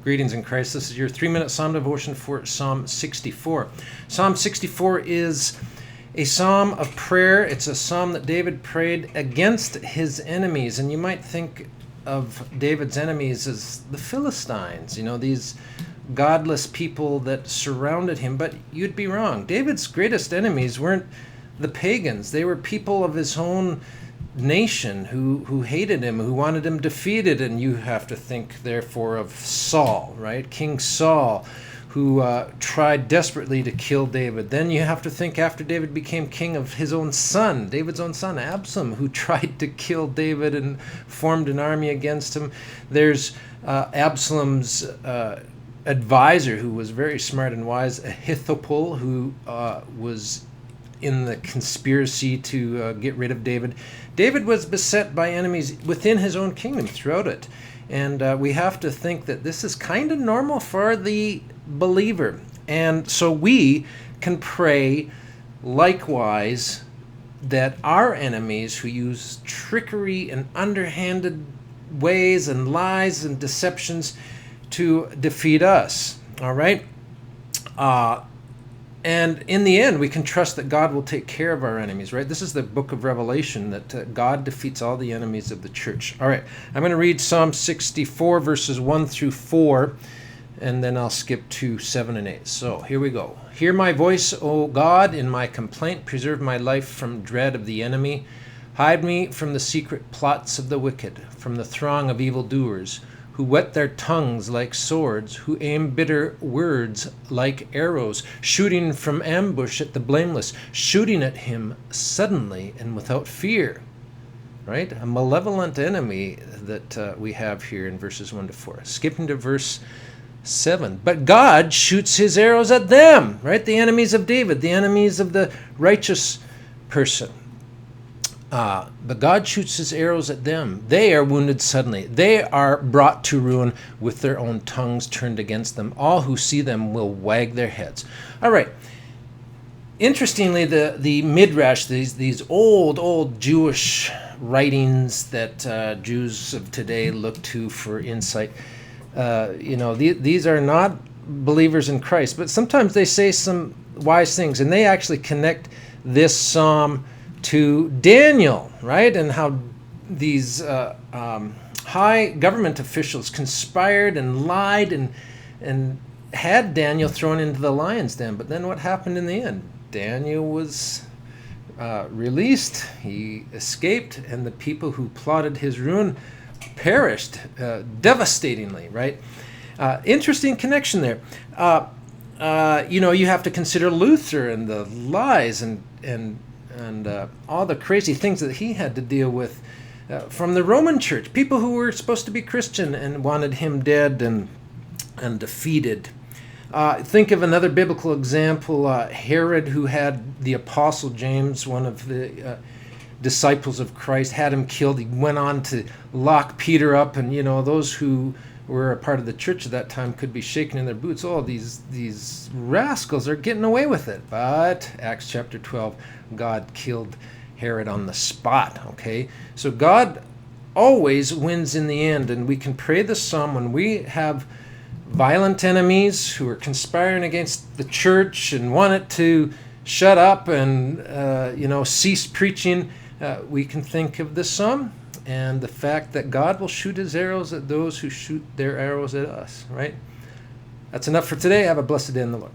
Greetings in Christ. This is your 3-minute Psalm devotion for Psalm 64. Psalm 64 is a psalm of prayer. It's a psalm that David prayed against his enemies. And you might think of David's enemies as the Philistines, these godless people that surrounded him. But you'd be wrong. David's greatest enemies weren't the pagans. They were people of his own nation who hated him, who wanted him defeated. And you have to think, therefore, of Saul, right? King Saul, who tried desperately to kill David. Then you have to think, after David became king, of his own son, David's own son, Absalom, who tried to kill David and formed an army against him. There's Absalom's advisor, who was very smart and wise, Ahithophel, who was in the conspiracy to get rid of David. David was beset by enemies within his own kingdom throughout it. And we have to think that this is kind of normal for the believer. And so we can pray likewise that our enemies who use trickery and underhanded ways and lies and deceptions to defeat us. All right? And in the end, we can trust that God will take care of our enemies, right? This is the book of Revelation, that God defeats all the enemies of the church. All right, I'm going to read Psalm 64, verses 1 through 4, and then I'll skip to 7 and 8. So here we go. Hear my voice, O God, in my complaint. Preserve my life from dread of the enemy. Hide me from the secret plots of the wicked, from the throng of evildoers, who whet their tongues like swords, who aim bitter words like arrows, shooting from ambush at the blameless, shooting at him suddenly and without fear. Right? A malevolent enemy that we have here in verses 1 to 4. Skipping to verse 7. But God shoots his arrows at them, right? The enemies of David, the enemies of the righteous person. But God shoots his arrows at them. They are wounded suddenly. They are brought to ruin with their own tongues turned against them. All who see them will wag their heads. All right. Interestingly, the Midrash, these old Jewish writings that Jews of today look to for insight, these are not believers in Christ, but sometimes they say some wise things, and they actually connect this psalm to Daniel, right? And how these high government officials conspired and lied and had Daniel thrown into the lion's den. But then what happened in the end? Daniel was released. He escaped, and the people who plotted his ruin perished devastatingly, right? Interesting connection there. You have to consider Luther and the lies and all the crazy things that he had to deal with from the Roman Church. People who were supposed to be Christian and wanted him dead and defeated. Think of another biblical example, Herod, who had the Apostle James, one of the disciples of Christ, had him killed. He went on to lock Peter up, and those who were a part of the church at that time could be shaking in their boots. Oh, these rascals are getting away with it. But Acts chapter 12, God killed Herod on the spot, okay? So God always wins in the end, and we can pray this psalm when we have violent enemies who are conspiring against the church and want it to shut up and, cease preaching. We can think of this psalm and the fact that God will shoot his arrows at those who shoot their arrows at us, right? That's enough for today. Have a blessed day in the Lord.